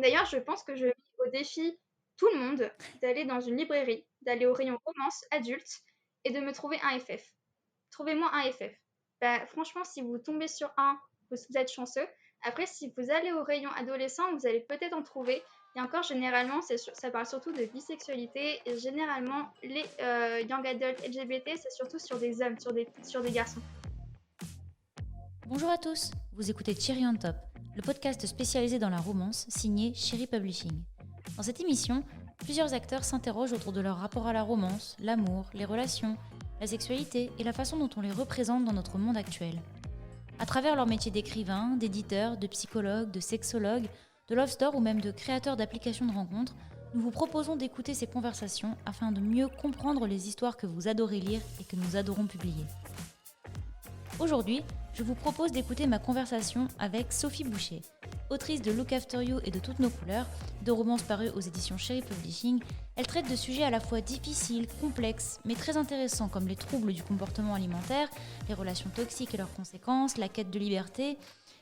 D'ailleurs, je pense que je mets au défi tout le monde d'aller dans une librairie, d'aller au rayon romance adulte et de me trouver un FF. Trouvez-moi un FF. Bah, franchement, si vous tombez sur un, vous êtes chanceux. Après, si vous allez au rayon adolescent, vous allez peut-être en trouver. Et encore, généralement, ça parle surtout de bisexualité. Et généralement, les young adults LGBT, c'est surtout sur des hommes, sur des garçons. Bonjour à tous, vous écoutez Cherry on Top, le podcast spécialisé dans la romance signé Cherry Publishing. Dans cette émission, plusieurs acteurs s'interrogent autour de leur rapport à la romance, l'amour, les relations, la sexualité et la façon dont on les représente dans notre monde actuel. À travers leur métier d'écrivain, d'éditeur, de psychologue, de sexologue, de love store ou même de créateur d'applications de rencontres, nous vous proposons d'écouter ces conversations afin de mieux comprendre les histoires que vous adorez lire et que nous adorons publier. Aujourd'hui, je vous propose d'écouter ma conversation avec Sophie Boucher, autrice de Look After You et de Toutes nos couleurs, deux romances parus aux éditions Cherry Publishing. Elle traite de sujets à la fois difficiles, complexes, mais très intéressants comme les troubles du comportement alimentaire, les relations toxiques et leurs conséquences, la quête de liberté.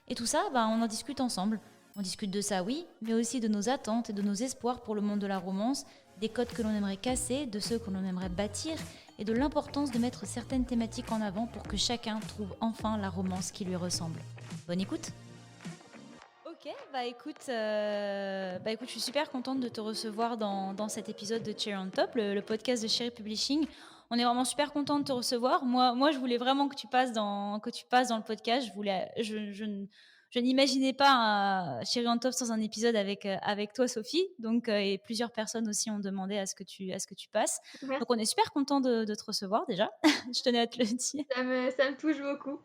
Et tout ça, on en discute ensemble. On discute de ça, oui, mais aussi de nos attentes et de nos espoirs pour le monde de la romance, des codes que l'on aimerait casser, de ceux que l'on aimerait bâtir, et de l'importance de mettre certaines thématiques en avant pour que chacun trouve enfin la romance qui lui ressemble. Bonne écoute. Ok, écoute, je suis super contente de te recevoir dans cet épisode de Cherry on Top, le podcast de Cherry Publishing. On est vraiment super content de te recevoir. Moi, je voulais vraiment que tu passes dans le podcast. Je n'imaginais pas Cherry on Top sans un épisode avec toi, Sophie. Donc, et plusieurs personnes aussi ont demandé à ce que tu passes. Merci. Donc, on est super content de te recevoir déjà. Je tenais à te le dire. Ça me touche beaucoup.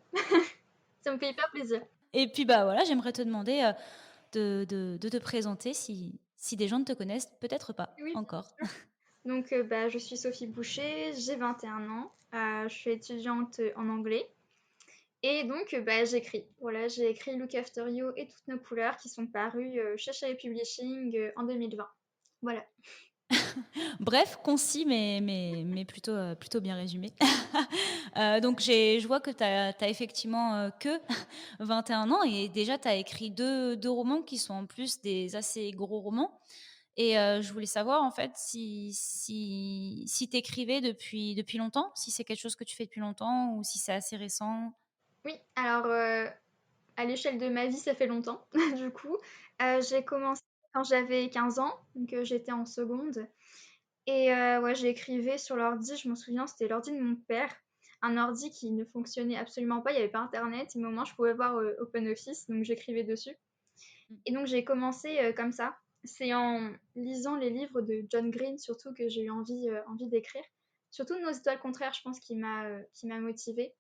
Ça me fait hyper plaisir. Et puis, voilà, j'aimerais te demander de te présenter si des gens ne te connaissent, peut-être pas Oui, bien encore. sûr. Donc, je suis Sophie Boucher, j'ai 21 ans, je suis étudiante en anglais. Et donc, j'écris. Voilà, j'ai écrit Look After You et Toutes nos couleurs qui sont parus chez Cherry Publishing en 2020. Voilà. Bref, concis, mais plutôt bien résumé. Donc, je vois que tu as effectivement que 21 ans et déjà, tu as écrit deux romans qui sont en plus des assez gros romans. Et je voulais savoir, en fait, si tu écrivais depuis longtemps, si c'est quelque chose que tu fais depuis longtemps ou si c'est assez récent. Oui, alors, à l'échelle de ma vie, ça fait longtemps, du coup. J'ai commencé quand j'avais 15 ans, donc j'étais en seconde. Et ouais, j'écrivais sur l'ordi, je m'en souviens, c'était l'ordi de mon père. Un ordi qui ne fonctionnait absolument pas, il n'y avait pas internet, mais au moins je pouvais voir OpenOffice, donc j'écrivais dessus. Et donc j'ai commencé comme ça. C'est en lisant les livres de John Green surtout que j'ai eu envie d'écrire. Surtout Nos étoiles contraires, je pense, qui m'a motivée.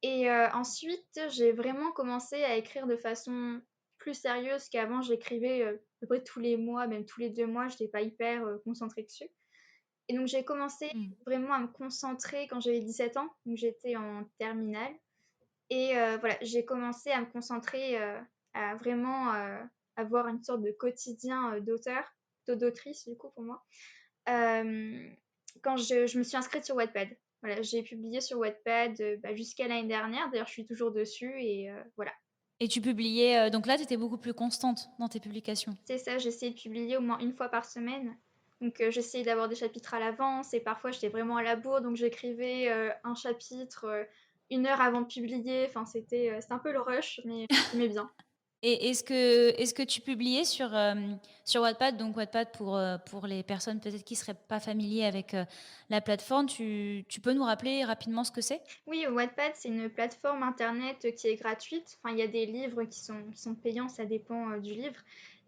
Et ensuite, j'ai vraiment commencé à écrire de façon plus sérieuse qu'avant. J'écrivais à peu près tous les mois, même tous les 2 mois, je n'étais pas hyper concentrée dessus. Et donc j'ai commencé Mm. vraiment à me concentrer quand j'avais 17 ans, donc j'étais en terminale. Et voilà, j'ai commencé à me concentrer, à vraiment avoir une sorte de quotidien d'auteur, d'autrice du coup pour moi, euh, quand je me suis inscrite sur Wattpad. Voilà, j'ai publié sur Wattpad jusqu'à l'année dernière, d'ailleurs je suis toujours dessus et voilà. Et tu publiais, donc là, tu étais beaucoup plus constante dans tes publications. C'est ça, j'essayais de publier au moins une fois par semaine. Donc j'essayais d'avoir des chapitres à l'avance et parfois j'étais vraiment à la bourre, donc j'écrivais un chapitre 1 heure avant de publier. Enfin, c'était un peu le rush, mais j'aimais bien. Et est-ce que tu publiais sur Wattpad, donc Wattpad pour les personnes peut-être qui seraient pas familiers avec la plateforme, tu peux nous rappeler rapidement ce que c'est? Oui, Wattpad, c'est une plateforme internet qui est gratuite. Enfin, il y a des livres qui sont payants, ça dépend du livre.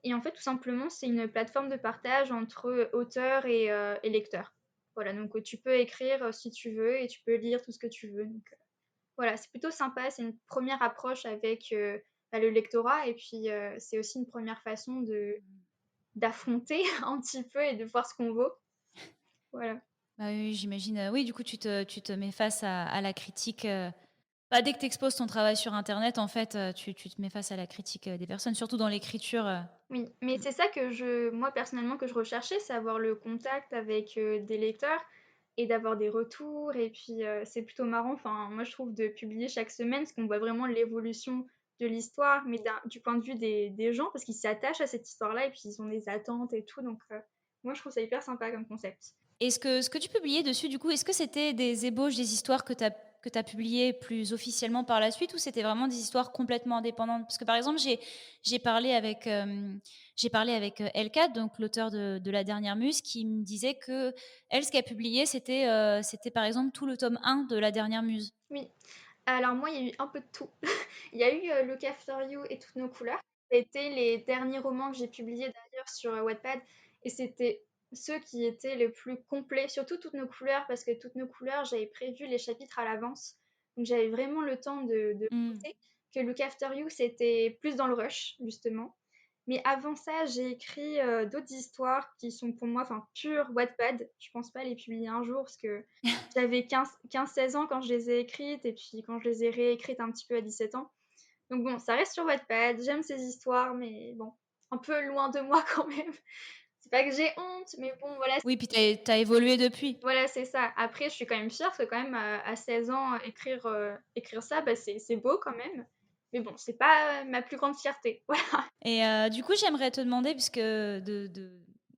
Et en fait, tout simplement, c'est une plateforme de partage entre auteurs et lecteurs. Voilà, donc tu peux écrire si tu veux et tu peux lire tout ce que tu veux. Donc voilà, c'est plutôt sympa. C'est une première approche avec le lectorat et puis c'est aussi une première façon d'affronter un petit peu et de voir ce qu'on vaut. Voilà. Bah oui, j'imagine. Oui, du coup, tu te mets face à la critique. Dès que tu exposes ton travail sur Internet, en fait, tu te mets face à la critique des personnes, surtout dans l'écriture. Oui, mais Mm. c'est ça moi personnellement, que je recherchais, c'est avoir le contact avec des lecteurs et d'avoir des retours. Et puis, c'est plutôt marrant, enfin, moi je trouve, de publier chaque semaine, parce qu'on voit vraiment l'évolution de l'histoire, mais du point de vue des gens, parce qu'ils s'attachent à cette histoire-là et puis ils ont des attentes et tout. Donc, moi, je trouve ça hyper sympa comme concept. Et ce que tu publiais dessus, du coup, est-ce que c'était des ébauches, des histoires que tu as publiées plus officiellement par la suite ou c'était vraiment des histoires complètement indépendantes? Parce que par exemple, j'ai parlé avec, Elka, donc l'auteur de La Dernière Muse, qui me disait que elle, ce qu'elle publiait, c'était par exemple tout le tome 1 de La Dernière Muse. Oui. Alors, moi, il y a eu un peu de tout. Il y a eu Look After You et Toutes nos couleurs. C'était les derniers romans que j'ai publiés d'ailleurs sur Wattpad. Et c'était ceux qui étaient les plus complets, surtout Toutes nos couleurs, parce que Toutes nos couleurs, j'avais prévu les chapitres à l'avance. Donc j'avais vraiment le temps de Mmh. poser. Que Look After You, c'était plus dans le rush, justement. Mais avant ça, j'ai écrit d'autres histoires qui sont pour moi, enfin, pure Wattpad. Je pense pas les publier un jour parce que j'avais 15-16 ans quand je les ai écrites et puis quand je les ai réécrites un petit peu à 17 ans. Donc bon, ça reste sur Wattpad, j'aime ces histoires, mais bon, un peu loin de moi quand même. C'est pas que j'ai honte, mais bon, voilà, Oui, puis t'as évolué depuis. voilà, c'est ça. Après, je suis quand même fière parce que quand même, à 16 ans, écrire ça, bah, c'est beau quand même. Mais bon, c'est pas ma plus grande fierté. Voilà. Et du coup, j'aimerais te demander, puisque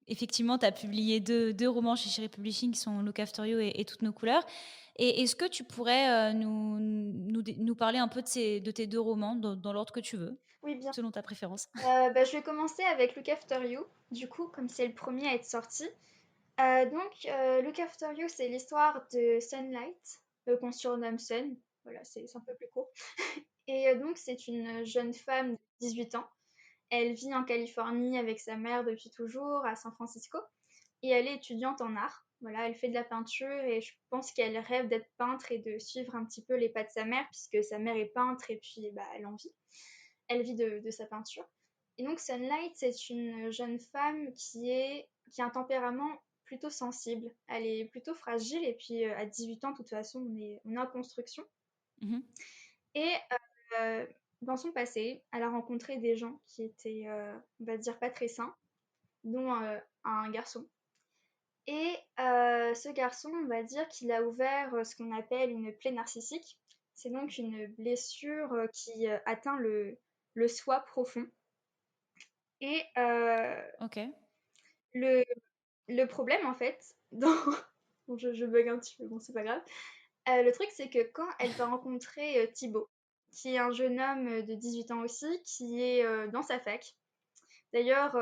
effectivement, tu as publié deux romans chez Cherry Publishing qui sont Look After You et Toutes nos couleurs. Et est-ce que tu pourrais nous parler un peu de tes deux romans dans l'ordre que tu veux, Oui, bien. selon ta préférence? Bah, je vais commencer avec Look After You, du coup, comme c'est le premier à être sorti. Look After You, c'est l'histoire de Sunlight, qu'on surnomme Sun. Voilà, c'est un peu plus court. Et donc, c'est une jeune femme de 18 ans. Elle vit en Californie avec sa mère depuis toujours, à San Francisco. Et elle est étudiante en art. Voilà, elle fait de la peinture et je pense qu'elle rêve d'être peintre et de suivre un petit peu les pas de sa mère, puisque sa mère est peintre et puis bah, elle en vit. Elle vit de sa peinture. Et donc Sunlight, c'est une jeune femme qui a un tempérament plutôt sensible. Elle est plutôt fragile et puis à 18 ans, de toute façon, on est en construction. Mhm. Et euh, dans son passé, elle a rencontré des gens qui étaient, on va dire, pas très sains, dont un garçon. Et ce garçon, on va dire qu'il a ouvert ce qu'on appelle une plaie narcissique. C'est donc une blessure qui atteint le soi profond. Et Ok. le, le problème, en fait, dans... Bon, je bug un petit peu, bon, c'est pas grave. Le truc, c'est que quand elle va rencontrer Thibaut, qui est un jeune homme de 18 ans aussi, qui est dans sa fac. D'ailleurs,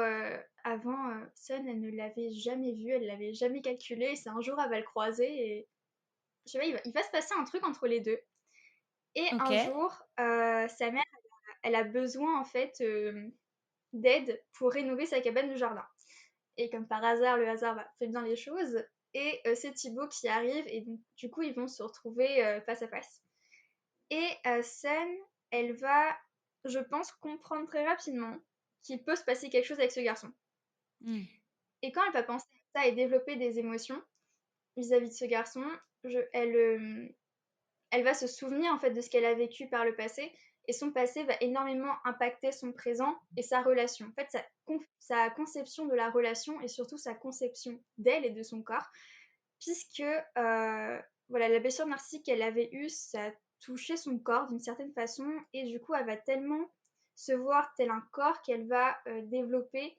avant, Sun, elle ne l'avait jamais vu, elle l'avait jamais calculé. C'est un jour, elle va le croiser et je sais pas, il va se passer un truc entre les deux. Et Ok. un jour, sa mère, elle a besoin en fait d'aide pour rénover sa cabane de jardin. Et comme par hasard, le hasard fait bien les choses. Et c'est Thibaut qui arrive et donc, du coup, ils vont se retrouver face à face. Et Sun, elle va, je pense, comprendre très rapidement qu'il peut se passer quelque chose avec ce garçon. Hmm. Et quand elle va penser à ça et développer des émotions vis-à-vis de ce garçon, elle va se souvenir en fait de ce qu'elle a vécu par le passé et son passé va énormément impacter son présent et sa relation. En fait, sa conception de la relation et surtout sa conception d'elle et de son corps, puisque voilà, la blessure narcissique qu'elle avait eue, ça a touché son corps d'une certaine façon et du coup, elle va tellement se voir tel un corps qu'elle va développer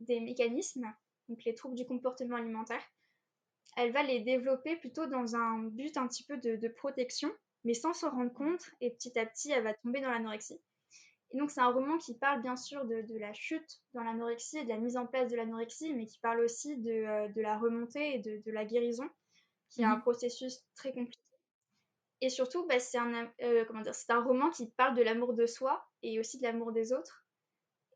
des mécanismes, donc les troubles du comportement alimentaire, elle va les développer plutôt dans un but un petit peu de protection, mais sans s'en rendre compte, et petit à petit, elle va tomber dans l'anorexie. Et donc, c'est un roman qui parle bien sûr de la chute dans l'anorexie et de la mise en place de l'anorexie, mais qui parle aussi de la remontée et de la guérison, qui est un Mhm. processus très compliqué. Et surtout, bah, comment dire, c'est un roman qui parle de l'amour de soi et aussi de l'amour des autres.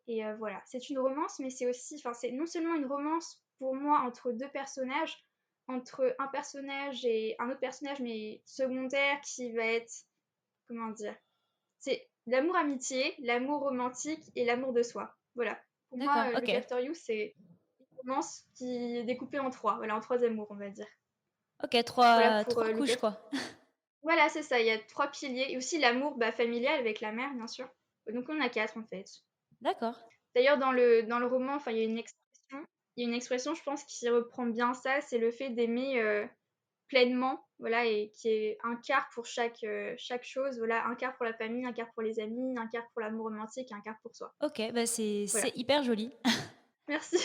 Et voilà, c'est une romance, mais c'est aussi, enfin, c'est non seulement une romance pour moi entre deux personnages, entre un personnage et un autre personnage, mais secondaire, qui va être, comment dire, c'est l'amour amitié, l'amour romantique et l'amour de soi. Voilà. Pour moi, D'accord. Ok. Look After You, c'est une romance qui est découpée en trois, voilà, en trois amours, on va dire. Ok. Voilà Trois, pour trois Look couches, After. quoi. Voilà, c'est ça. Il y a trois piliers et aussi l'amour familial avec la mère, bien sûr. Donc on a quatre en fait. D'accord. D'ailleurs, dans le roman, enfin, il y a une expression, je pense, qui reprend bien ça, c'est le fait d'aimer pleinement, voilà, et qui est un quart pour chaque chose. Voilà, un quart pour la famille, un quart pour les amis, un quart pour l'amour romantique et un quart pour soi. OK, bah, c'est Voilà. hyper joli. Merci.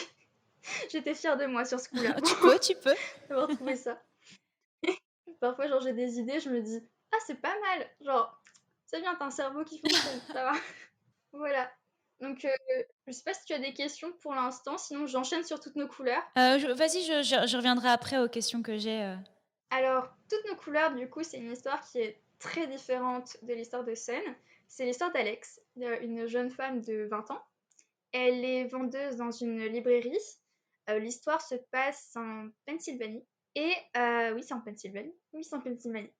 J'étais fière de moi sur ce coup-là, Tu peux, tu peux. d'avoir trouvé ça. Parfois, genre, j'ai des idées, je me dis: «Ah, c'est pas mal!» Genre, c'est bien, tu un cerveau qui fonctionne, ça va. Voilà. Donc, je sais pas si tu as des questions pour l'instant, sinon j'enchaîne sur toutes nos couleurs. Je vas-y, je reviendrai après aux questions que j'ai. Alors, toutes nos couleurs, du coup, c'est une histoire qui est très différente de l'histoire de Sun. C'est l'histoire d'Alex, une jeune femme de 20 ans. Elle est vendeuse dans une librairie. L'histoire se passe en Pennsylvanie. Et oui, c'est en Pennsylvanie. Oui, c'est en Pennsylvanie.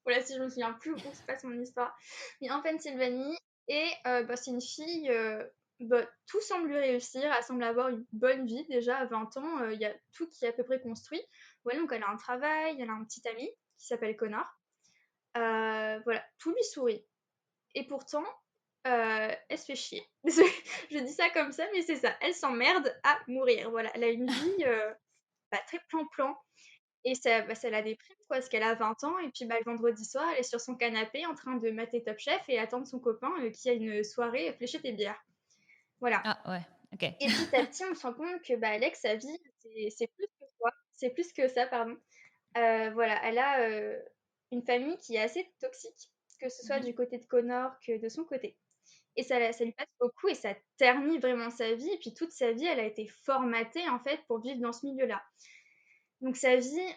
Voilà, si je me souviens plus où se passe mon histoire. Mais en Pennsylvanie. Et bah, c'est une fille. Bah, tout semble lui réussir. Elle semble avoir une bonne vie déjà à 20 ans. Il y a tout qui est à peu près construit. Voilà, donc elle a un travail, elle a un petit ami qui s'appelle Connor. Voilà, tout lui sourit. Et pourtant, elle se fait chier. Je dis ça comme ça, mais c'est ça. Elle s'emmerde à mourir. Voilà, elle a une vie bah, très plan-plan. Et ça la déprime, quoi, parce qu'elle a 20 ans. Et puis bah, le vendredi soir, elle est sur son canapé en train de mater Top Chef et attendre son copain qui a une soirée fléchette et bière. Voilà. Ah ouais, OK. Et petit à petit, on se rend compte que bah, Alex, sa vie, c'est plus que ça. C'est plus que ça, pardon. Voilà, elle a une famille qui est assez toxique, que ce soit Mmh. du côté de Connor que de son côté. Et ça lui passe beaucoup et ça ternit vraiment sa vie. Et puis toute sa vie, elle a été formatée en fait pour vivre dans ce milieu-là. Donc sa vie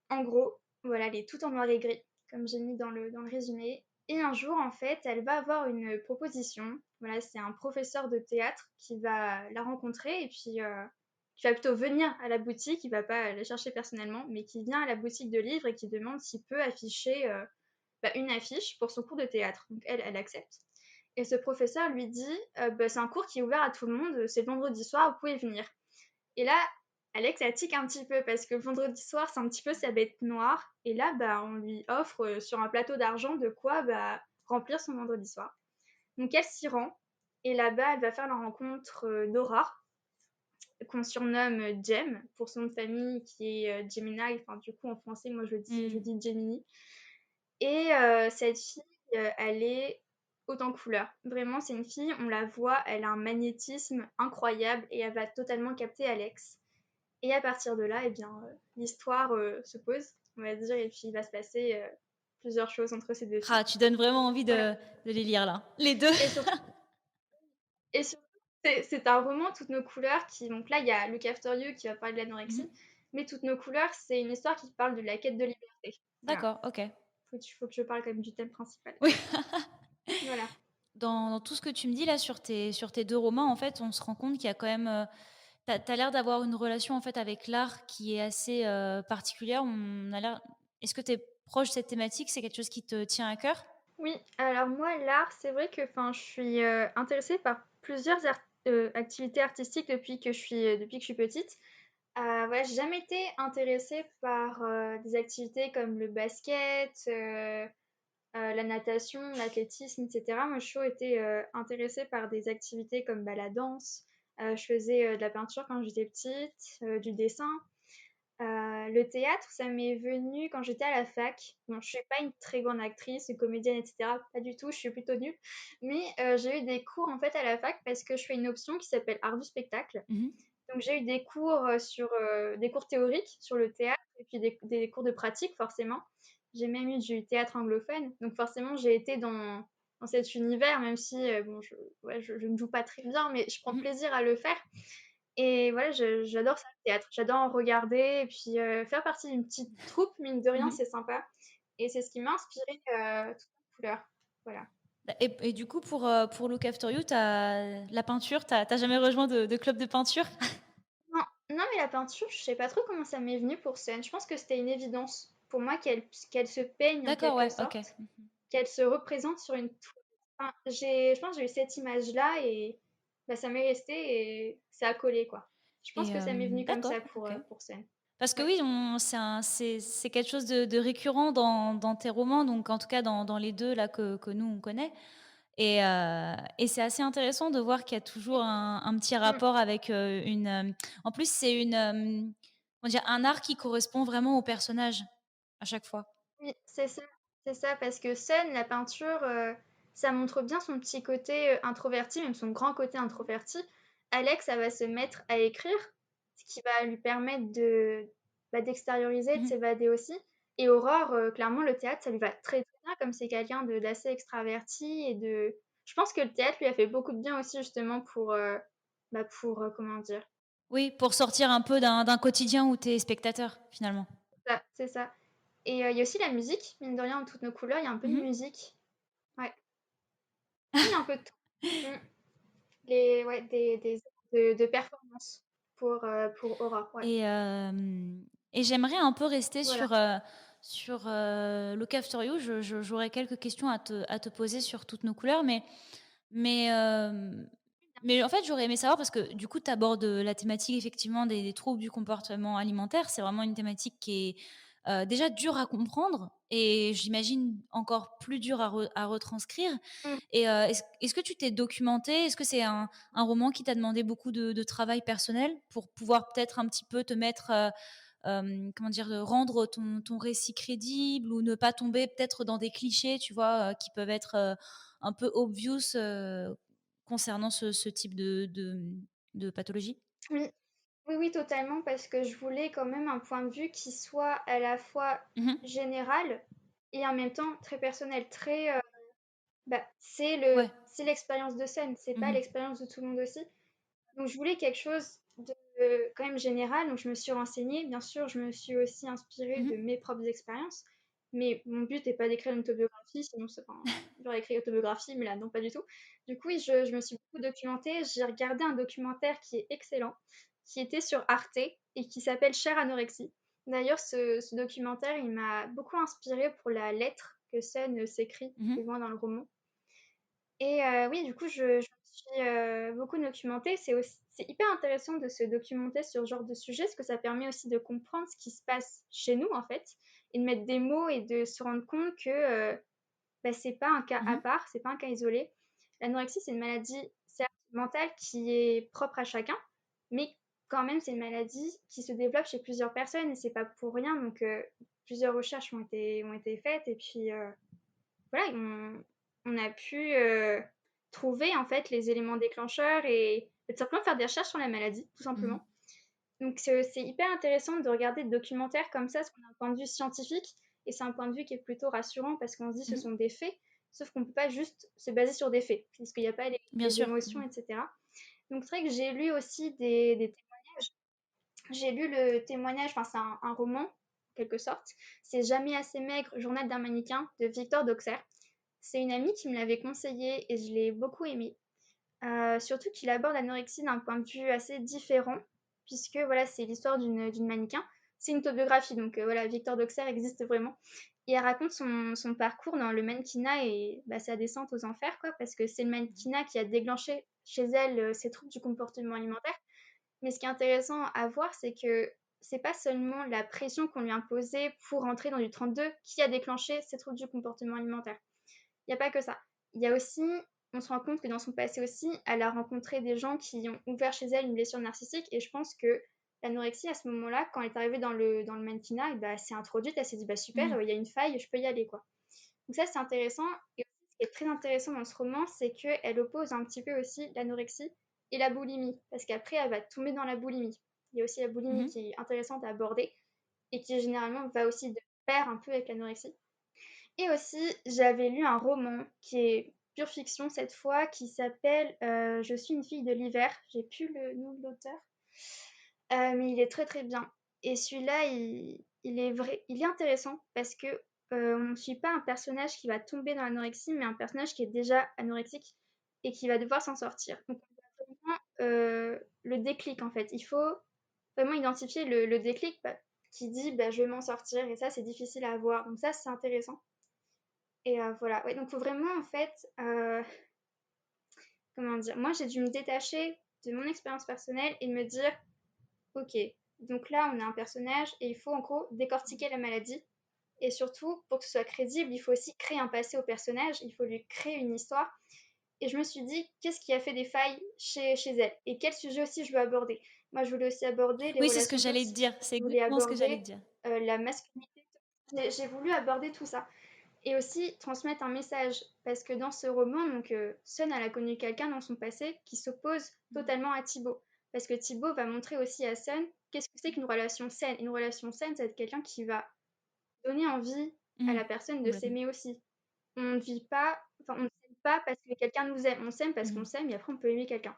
en gros, voilà, elle est tout en noir et gris, comme j'ai mis dans le résumé. Et un jour, en fait, elle va avoir une proposition. Voilà, c'est un professeur de théâtre qui va la rencontrer et puis qui va plutôt venir à la boutique. Il va pas la chercher personnellement, mais qui vient à la boutique de livres et qui demande s'il peut afficher bah, une affiche pour son cours de théâtre. Donc elle accepte. Et ce professeur lui dit bah, c'est un cours qui est ouvert à tout le monde, c'est le vendredi soir, vous pouvez venir. Et là, Alex, elle tique un petit peu parce que le vendredi soir, c'est un petit peu sa bête noire. Et là, bah, on lui offre sur un plateau d'argent de quoi bah, remplir son vendredi soir. Donc elle s'y rend. Et là-bas, elle va faire la rencontre d'Aura, qu'on surnomme Jem, pour son nom de famille qui est Gemini. Enfin, du coup, en français, moi, je Mmh. dis Gemini. Et cette fille, elle est haute en couleurs. Vraiment, c'est une fille, on la voit, elle a un magnétisme incroyable et elle va totalement capter Alex. Et à partir de là, eh bien, l'histoire se pose, on va dire, et puis il va se passer plusieurs choses entre ces deux filles. Ah, tu donnes vraiment envie Voilà. de les lire là, les 2. Et surtout, et surtout, c'est un roman, toutes nos couleurs, qui... Donc là, il y a Look After You qui va parler de Mmh. l'anorexie, mais toutes nos couleurs, c'est une histoire qui parle de la quête de liberté. Voilà. D'accord, OK. Faut que je parle quand même du thème principal. Oui. Voilà. Dans tout ce que tu me dis là sur tes 2 romans, en fait, on se rend compte qu'il y a quand même, tu as l'air d'avoir une relation, en fait, avec l'art qui est assez, particulière. On a l'air Est-ce que tu es proche de cette thématique? C'est quelque chose qui te tient à cœur? Oui, alors moi, l'art, c'est vrai que je suis intéressée par plusieurs activités artistiques depuis que je suis petite. Voilà, j'ai jamais été intéressée par des activités comme le basket, la natation, l'athlétisme, etc. Moi, j'ai toujours été intéressée par des activités comme bah, la danse. Je faisais de la peinture quand j'étais petite, du dessin. Le théâtre, ça m'est venu quand j'étais à la fac. Bon, je suis pas une très grande actrice, une comédienne, etc. Pas du tout, je suis plutôt nulle. Mais j'ai eu des cours en fait à la fac parce que je fais une option qui s'appelle art du spectacle. Mmh. Donc j'ai eu des cours des cours théoriques sur le théâtre et puis des cours de pratique forcément. J'ai même eu du théâtre anglophone, donc forcément j'ai été dans cet univers, même si bon, ouais, je ne joue pas très bien, mais je prends Mmh. plaisir à le faire. Et voilà, j'adore ça, le théâtre. J'adore en regarder et puis faire partie d'une petite troupe, mine de rien, Mmh. c'est sympa. Et c'est ce qui m'a inspiré toute la couleur. Voilà. Et du coup pour Look After You, tu la peinture, tu jamais rejoint de club de peinture? Non, non, mais la peinture, je sais pas trop comment ça m'est venu pour scène. Je pense que c'était une évidence pour moi qu'elle se peigne en D'accord, quelque ouais, OK. sorte, qu'elle se représente sur une toile. Enfin, je pense que j'ai eu cette image-là et bah, ça m'est resté et ça a collé, quoi. Je pense Et que ça m'est venu comme d'accord, ça OK. pour scène. Parce que Ouais. oui, c'est quelque chose de récurrent dans tes romans, donc en tout cas dans les 2 là que nous on connaît et c'est assez intéressant de voir qu'il y a toujours un petit Mm. rapport avec, une, en plus c'est une, on dirait un art qui correspond vraiment au personnage à chaque fois. Oui, c'est ça, parce que Sun, la peinture, ça montre bien son petit côté introverti, même son grand côté introverti. Alex, ça va se mettre à écrire, ce qui va lui permettre d'extérioriser, de Mmh. s'évader aussi. Et Aurore, clairement, le théâtre, ça lui va très très bien, comme c'est quelqu'un d'assez extraverti et de... Je pense que le théâtre lui a fait beaucoup de bien aussi, justement, comment dire, Oui, pour sortir un peu d'un quotidien où tu es spectateur, finalement. ça, c'est ça. Et il y a aussi la musique, mine de rien, en toutes nos couleurs, il y a un peu de Mmh. musique. Ouais, il y a un peu de tout. Mm. Ouais, de performance pour Aurore, ouais. Et hem et j'aimerais un peu rester Voilà. sur Look After You. J'aurais quelques questions à te poser sur toutes nos couleurs, mais hem, mais en fait, j'aurais aimé savoir parce que du coup, tu abordes, la thématique effectivement des troubles du comportement alimentaire. C'est vraiment une thématique qui est, déjà dure à comprendre et j'imagine encore plus dure à retranscrire. Mm. Et est-ce que tu t'es documenté? Est-ce que c'est un roman qui t'a demandé beaucoup de travail personnel pour pouvoir peut-être un petit peu te mettre, comment dire? Rendre ton récit crédible ou ne pas tomber peut-être dans des clichés, tu vois? Qui peuvent être, un peu obvious, concernant ce type de pathologie? Oui. Oui, oui, totalement, parce que je voulais quand même un point de vue qui soit à la fois Mmh. général et en même temps très personnel, Ouais. c'est l'expérience de scène, c'est pas Mmh. l'expérience de tout le monde aussi. Donc je voulais quelque chose de quand même général, donc je me suis renseignée. Bien sûr, je me suis aussi inspirée Mmh. de mes propres expériences, mais mon but n'est pas d'écrire une autobiographie, sinon j'aurais écrit autobiographie, mais là non, pas du tout. Du coup, oui, je me suis beaucoup documentée. J'ai regardé un documentaire qui est excellent, qui était sur Arte et qui s'appelle Chère anorexie. D'ailleurs, ce documentaire, il m'a beaucoup inspirée pour la lettre que Sun s'écrit Mmh. plus loin dans le roman. Et oui, du coup, je me suis beaucoup documentée. C'est hyper intéressant de se documenter sur ce genre de sujet, parce que ça permet aussi de comprendre ce qui se passe chez nous, en fait, et de mettre des mots et de se rendre compte que c'est pas un cas à Mmh. part, c'est pas un cas isolé. L'anorexie, c'est une maladie, certes, mentale qui est propre à chacun, mais quand même, c'est une maladie qui se développe chez plusieurs personnes, et c'est pas pour rien. Donc, plusieurs recherches ont été faites, et puis voilà, on a pu trouver en fait les éléments déclencheurs et tout simplement faire des recherches sur la maladie, tout Mmh. simplement. Donc c'est hyper intéressant de regarder des documentaires comme ça, parce qu'on a un point de vue scientifique, et c'est un point de vue qui est plutôt rassurant parce qu'on se dit ce Mmh. sont des faits, sauf qu'on ne peut pas juste se baser sur des faits, puisqu'il n'y a pas Bien les sûr. émotions, Mmh. etc. Donc c'est vrai que j'ai lu aussi des témoignages. J'ai lu le témoignage, enfin c'est un roman, en quelque sorte. C'est Jamais assez maigre, journal d'un mannequin de Victor Doxer. C'est une amie qui me l'avait conseillé et je l'ai beaucoup aimé. Surtout qu'il aborde l'anorexie d'un point de vue assez différent, puisque voilà, c'est l'histoire d'une mannequin. C'est une autobiographie, donc voilà, Victor Doxer existe vraiment. Et elle raconte son parcours dans le mannequinat et sa descente aux enfers, quoi, parce que c'est le mannequinat qui a déclenché chez elle ces troubles du comportement alimentaire. Mais ce qui est intéressant à voir, c'est que c'est pas seulement la pression qu'on lui imposait pour entrer dans du 32 qui a déclenché ces troubles du comportement alimentaire. Il n'y a pas que ça. Il y a aussi, on se rend compte que dans son passé aussi, elle a rencontré des gens qui ont ouvert chez elle une blessure narcissique, et je pense que l'anorexie, à ce moment-là, quand elle est arrivée dans le mannequinat, elle s'est introduite, elle s'est dit, bah super, Mmh. il y a une faille, je peux y aller, quoi. Donc ça, c'est intéressant. Et aussi, ce qui est très intéressant dans ce roman, c'est qu'elle oppose un petit peu aussi l'anorexie et la boulimie, parce qu'après, elle va tomber dans la boulimie. Il y a aussi la boulimie Mmh. qui est intéressante à aborder, et qui généralement va aussi de pair un peu avec l'anorexie. Et aussi, j'avais lu un roman qui est pure fiction cette fois, qui s'appelle Je suis une fille de l'hiver. J'ai plus le nom de l'auteur, mais il est très très bien. Et celui-là, il est vrai, il est intéressant parce que on ne suit pas un personnage qui va tomber dans l'anorexie, mais un personnage qui est déjà anorexique et qui va devoir s'en sortir. Donc, on voit vraiment le déclic en fait. Il faut vraiment identifier le déclic qui dit je vais m'en sortir, et ça, c'est difficile à avoir. Donc, ça, c'est intéressant. Et voilà, ouais, donc faut vraiment en fait, comment dire, moi j'ai dû me détacher de mon expérience personnelle et me dire, ok, donc là on a un personnage et il faut en gros décortiquer la maladie. Et surtout, pour que ce soit crédible, il faut aussi créer un passé au personnage, il faut lui créer une histoire. Et je me suis dit, qu'est-ce qui a fait des failles chez elle? Et quel sujet aussi je veux aborder? Moi, je voulais aussi aborder les Oui, c'est ce que relations j'allais te toxiques. dire. C'est Je voulais exactement ce que j'allais te aborder dire. la masculinité. J'ai voulu aborder tout ça. Et aussi transmettre un message. Parce que dans ce roman, donc, Sun, elle a connu quelqu'un dans son passé qui s'oppose totalement à Thibaut. Parce que Thibaut va montrer aussi à Sun qu'est-ce que c'est qu'une relation saine. Une relation saine, c'est être quelqu'un qui va donner envie à Mhm. la personne de Complètement. s'aimer aussi. On ne vit pas, enfin, on ne s'aime pas parce que quelqu'un nous aime. On s'aime parce qu'on Mhm. s'aime et après on peut aimer quelqu'un.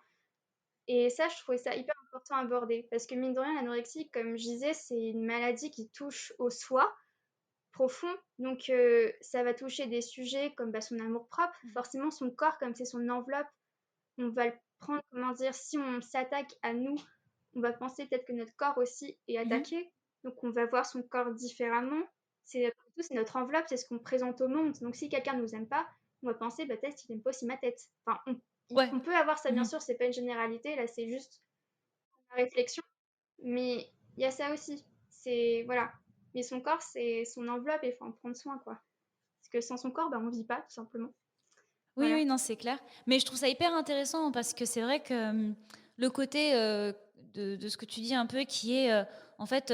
Et ça, je trouvais ça hyper important à aborder. Parce que mine de rien, l'anorexie, comme je disais, c'est une maladie qui touche au soi profond. Donc ça va toucher des sujets comme bah, son amour-propre, Mhm. forcément son corps, comme c'est son enveloppe. On va le prendre, comment dire, si on s'attaque à nous, on va penser peut-être que notre corps aussi est Mhm. attaqué. Donc on va voir son corps différemment. C'est notre enveloppe, c'est ce qu'on présente au monde. Donc si quelqu'un ne nous aime pas, on va penser bah, peut-être qu'il n'aime pas aussi ma tête. Enfin, Ouais. on peut avoir ça, bien Mhm. sûr, c'est pas une généralité, là c'est juste la réflexion. Mais il y a ça aussi. C'est, voilà. Mais son corps, c'est son enveloppe et il faut en prendre soin, quoi. Parce que sans son corps, bah, on vit pas, tout simplement. Oui, Voilà. oui, non, c'est clair. Mais je trouve ça hyper intéressant parce que c'est vrai que le côté de ce que tu dis un peu qui est, en fait,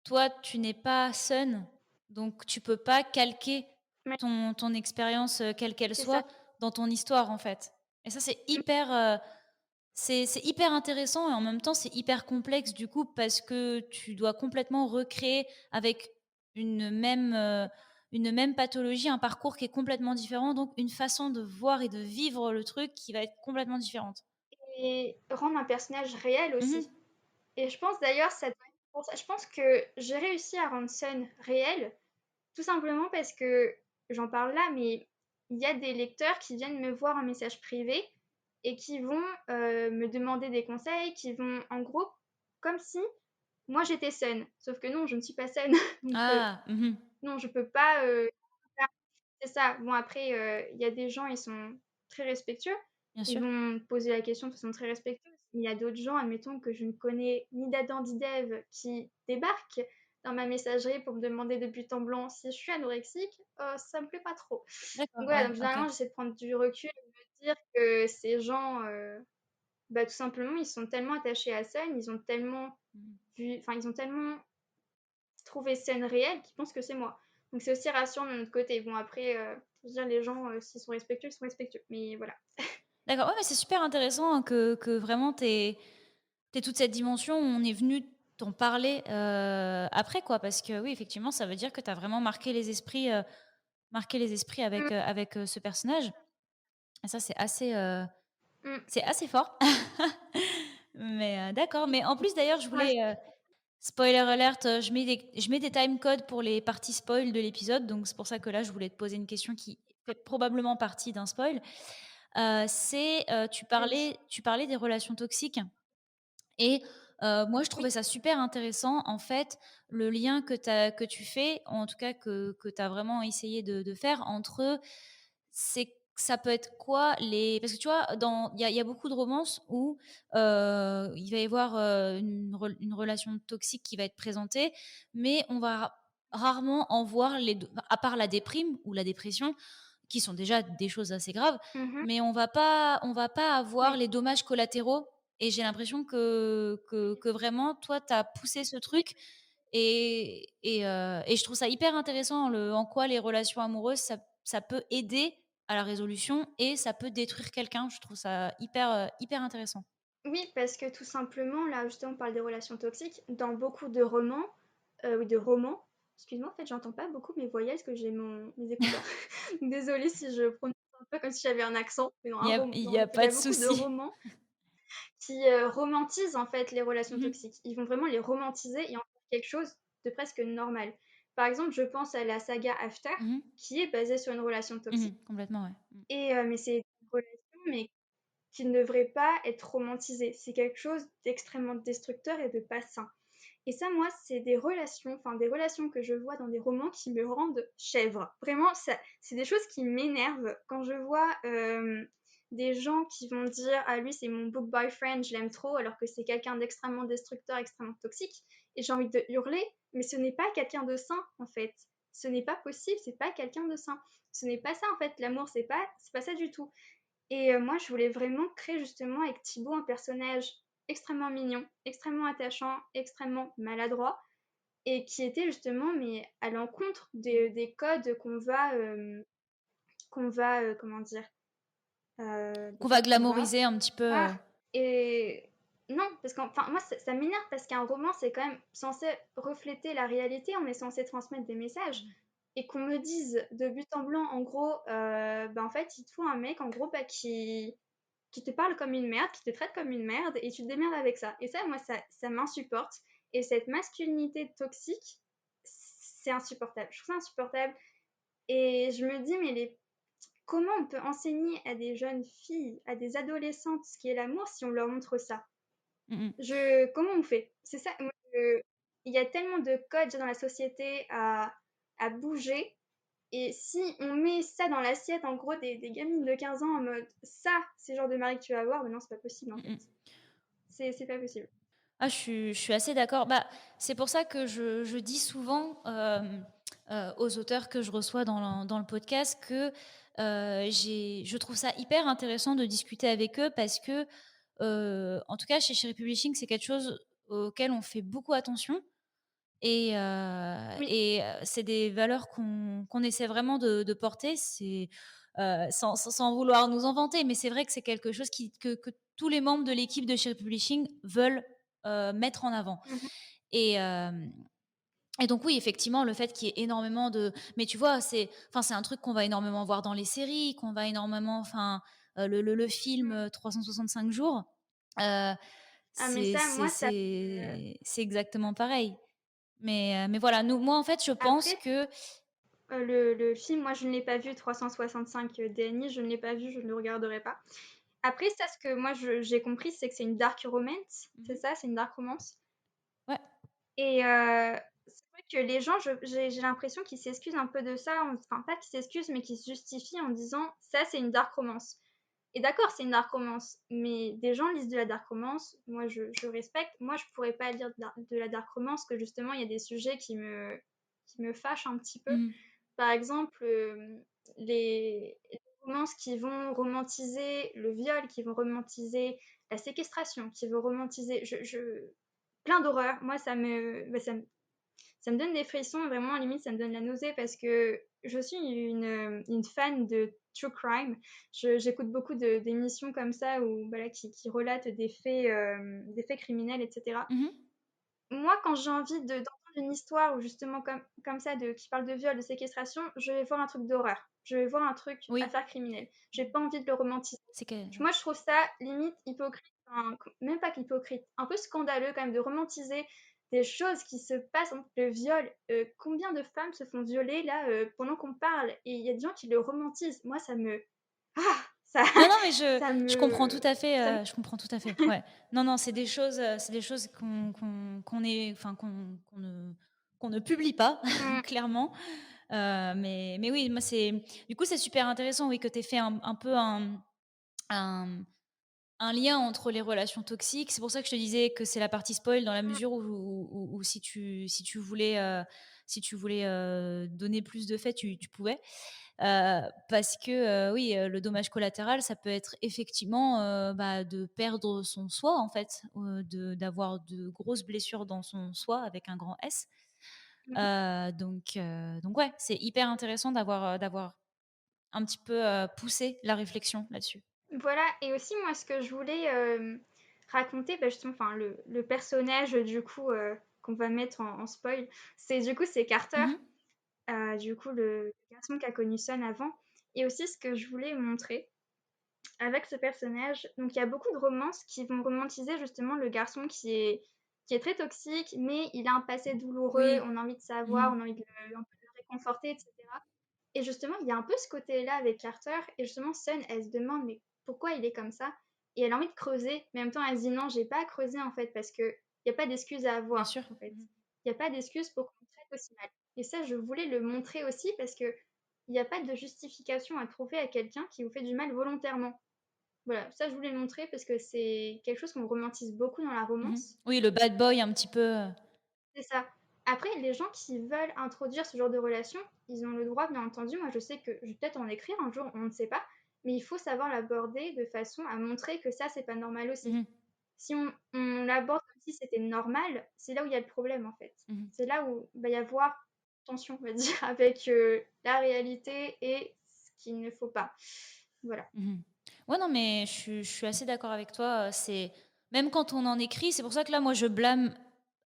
toi, tu n'es pas Sun, donc tu peux pas calquer Ouais, ton expérience, quelle qu'elle c'est ça. soit, dans ton histoire, en fait. Et ça, Mm. c'est hyper intéressant et en même temps, c'est hyper complexe du coup parce que tu dois complètement recréer avec une même, heu, une même pathologie, un parcours qui est complètement différent, donc une façon de voir et de vivre le truc qui va être complètement différente. Et rendre un personnage réel Mmh. aussi. Et je pense d'ailleurs, ça doit être pour ça. Je pense que j'ai réussi à rendre Sun réel, tout simplement parce que, j'en parle là, mais il y a des lecteurs qui viennent me voir en message privé et qui vont me demander des conseils, qui vont, en gros, comme si moi j'étais Sun. Sauf que non, je ne suis pas Sun. Donc, Ah! Mmh. non, je peux pas. C'est ça. Bon, après, il y a des gens, ils sont très respectueux. Bien Ils sûr. vont poser la question de façon très respectueuse. Il y a d'autres gens, admettons, que je ne connais ni d'Adam ni d'Ève, qui débarquent dans ma messagerie pour me demander de but en blanc si je suis anorexique. Ça me plaît pas trop. D'accord, Donc voilà, ouais, donc OK. généralement, j'essaie de prendre du recul et de me dire que ces gens, bah, tout simplement, ils sont tellement attachés à ça, ils ont tellement Mmh. vu, enfin, ils ont tellement trouver scène réelle qui pensent que c'est moi. Donc c'est aussi rassurant de notre côté. Bon, après, je veux dire, les gens, s'ils sont respectueux, ils sont respectueux. Mais voilà. D'accord, ouais, mais c'est super intéressant que vraiment tu toute cette dimension où on est venu t'en parler, après quoi. Parce que oui, effectivement, ça veut dire que tu as vraiment marqué les esprits Mmh, avec, ce personnage et ça, mmh. c'est assez fort. Mais, d'accord, mais en plus d'ailleurs, je Ouais, voulais, spoiler alert, je mets des time codes pour les parties spoil de l'épisode, donc c'est pour ça que là, je voulais te poser une question qui fait probablement partie d'un spoil. vas-y. Tu parlais des relations toxiques et moi, je trouvais Oui. ça super intéressant, en fait, le lien que tu fais, en tout cas que tu as vraiment essayé de faire entre c'est ça peut être quoi les parce que tu vois, il y a beaucoup de romances où, il va y avoir, une relation toxique qui va être présentée, mais on va rarement en voir les 2 à part la déprime ou la dépression, qui sont déjà des choses assez graves, Mmh. mais on va pas avoir Oui. les dommages collatéraux et j'ai l'impression que vraiment toi, tu as poussé ce truc et je trouve ça hyper intéressant en quoi les relations amoureuses, ça peut aider à la résolution et ça peut détruire quelqu'un. Je trouve ça hyper intéressant. Oui, parce que tout simplement, là, justement, on parle des relations toxiques. Dans beaucoup de romans, oui, de romans, excuse-moi, en fait, j'entends pas beaucoup mes voyelles parce que j'ai mes écouteurs. Désolée si je prononce un peu comme si j'avais un accent, mais dans Il dans y a il y pas a de beaucoup de souci. romans qui romantisent en fait les relations Mmh mh. toxiques. Ils vont vraiment les romantiser et en faire quelque chose de presque normal. Par exemple, je pense à la saga After, Mmh. qui est basée sur une relation toxique. Complètement, ouais. Mmh. Et mais c'est une relation, mais qui ne devrait pas être romantisée. C'est quelque chose d'extrêmement destructeur et de pas sain. Et ça, moi, c'est des relations que je vois dans des romans qui me rendent chèvre. Vraiment, ça, c'est des choses qui m'énervent quand je vois des gens qui vont dire ah lui c'est mon book boyfriend, je l'aime trop, alors que c'est quelqu'un d'extrêmement destructeur, extrêmement toxique. Et j'ai envie de hurler, mais ce n'est pas quelqu'un de sain en fait. Ce n'est pas possible, c'est pas quelqu'un de sain. Ce n'est pas ça en fait. L'amour, c'est pas ça du tout. Et moi, je voulais vraiment créer justement avec Thibaut un personnage extrêmement mignon, extrêmement attachant, extrêmement maladroit, et qui était justement mais à l'encontre des codes qu'on va comment dire Qu'on va qu'on va glamouriser un petit peu. ah et non parce qu'enfin moi ça m'énerve parce qu'un roman c'est quand même censé refléter la réalité, on est censé transmettre des messages et qu'on me dise de but en blanc en gros bah en fait il te faut un mec en gros bah qui te parle comme une merde, qui te traite comme une merde et tu te démerdes avec ça. Et ça moi ça m'insupporte et cette masculinité toxique c'est insupportable. Je trouve ça insupportable et je me dis mais comment on peut enseigner à des jeunes filles, à des adolescentes ce qu'est l'amour si on leur montre ça? Mm, Comment on fait? C'est ça, il y a tellement de codes dans la société à bouger. Et si on met ça dans l'assiette, en gros, des gamines de 15 ans en mode ça, c'est le genre de mari que tu vas avoir, mais non, c'est pas possible en mm, fait. mm. C'est pas possible. Ah, je suis assez d'accord. Bah, c'est pour ça que je dis souvent aux auteurs que je reçois dans le podcast que je trouve ça hyper intéressant de discuter avec eux parce que, en tout cas, chez Cherry Publishing, c'est quelque chose auquel on fait beaucoup attention. Oui. C'est des valeurs qu'on essaie vraiment de porter. C'est sans vouloir nous en vanter, mais c'est vrai que c'est quelque chose que tous les membres de l'équipe de Cherry Publishing veulent mettre en avant. Mhm. Et, euh, et donc oui, effectivement, le fait qu'il y ait énormément de... Mais tu vois, c'est un truc qu'on va énormément voir dans les séries, qu'on va énormément... Enfin, le film 365 jours, euh, Ah, mais ça, moi, ça. c'est exactement pareil. Mais voilà, moi, en fait, je pense Après, que... le film, moi, je ne l'ai pas vu, 365 DNI, je ne l'ai pas vu, je ne le regarderai pas. Après, ça, ce que moi, j'ai compris, c'est que c'est une dark romance. C'est Mhm. ça, c'est une dark romance. Ouais. Et c'est vrai que les gens, j'ai l'impression qu'ils s'excusent un peu de ça. Enfin, pas qu'ils s'excusent, mais qu'ils se justifient en disant ça, c'est une dark romance. Et d'accord, c'est une dark romance, mais des gens lisent de la dark romance. Moi, je respecte. Moi, je pourrais pas lire de la dark romance, que justement, il y a des sujets qui me fâchent un petit peu. Mhm. Par exemple, les romances qui vont romantiser le viol, qui vont romantiser la séquestration, qui vont romantiser plein d'horreurs. Moi, ça me donne des frissons, vraiment, à la limite, ça me donne la nausée parce que je suis une fan de true crime. J'écoute beaucoup d'émissions comme ça où, voilà, qui relatent des faits criminels, etc. Mhm. Moi, quand j'ai envie d'entendre une histoire ou justement comme ça qui parle de viol, de séquestration, je vais voir un truc d'horreur. Je vais voir un truc Oui, affaire criminelle. J'ai pas envie de le romantiser. c'est que... Moi, je trouve ça limite hypocrite, enfin, même pas qu'hypocrite, un peu scandaleux quand même de romantiser des choses qui se passent, le viol. Combien de femmes se font violer là pendant qu'on parle et il y a des gens qui le romantisent. Moi, ça me, ah, ça, Non, non, mais je, ça je comprends me, tout à fait. ça me. Je comprends tout à fait. Ouais. Non, non, c'est des choses qu'on ne publie pas, Mm, clairement. Mais oui, moi, du coup, c'est super intéressant, oui, que tu aies fait un peu un, un lien entre les relations toxiques. C'est pour ça que je te disais que c'est la partie spoil dans la mm, mesure où si tu voulais donner plus de faits, tu pouvais. Parce que oui, le dommage collatéral, ça peut être effectivement bah, de perdre son soi, en fait, d'avoir de grosses blessures dans son soi avec un grand S. mm. Donc ouais, c'est hyper intéressant d'avoir un petit peu poussé la réflexion là-dessus. Voilà, et aussi moi ce que je voulais raconter, bah, justement, enfin le personnage du coup qu'on va mettre en spoil, c'est Carter, Mhm. du coup le garçon qui a connu Son avant, et aussi ce que je voulais montrer avec ce personnage, donc il y a beaucoup de romances qui vont romantiser justement le garçon qui est très toxique, mais il a un passé douloureux, Oui. on a envie de savoir, Mhm. on a envie un peu de le réconforter, etc. Et justement, il y a un peu ce côté-là avec Carter. Et justement, Sun, elle se demande, mais pourquoi il est comme ça? Et elle a envie de creuser, mais en même temps, elle se dit, non, j'ai pas à creuser, en fait, parce qu'il n'y a pas d'excuse à Bien avoir, sûr. en fait. Mhm. Il n'y a pas d'excuse pour qu'on me traite aussi mal. Et ça, je voulais le montrer aussi, parce que il n'y a pas de justification à trouver à quelqu'un qui vous fait du mal volontairement. Voilà, ça, je voulais le montrer, parce que c'est quelque chose qu'on romantise beaucoup dans la Mhm. romance. Oui, le bad boy un petit peu. C'est ça. Après, les gens qui veulent introduire ce genre de relation, ils ont le droit, bien entendu. Moi, je sais que je vais peut-être en écrire un jour, on ne sait pas. mais il faut savoir l'aborder de façon à montrer que ça, c'est pas normal aussi. Mhm, Si on l'aborde comme si c'était normal, c'est là où il y a le problème en fait. mhm, C'est là où il va y avoir tension, on va dire, avec la réalité et ce qu'il ne faut pas. Voilà. mhm. Ouais, non, mais je suis assez d'accord avec toi. C'est même quand on en écrit, c'est pour ça que là, moi, je blâme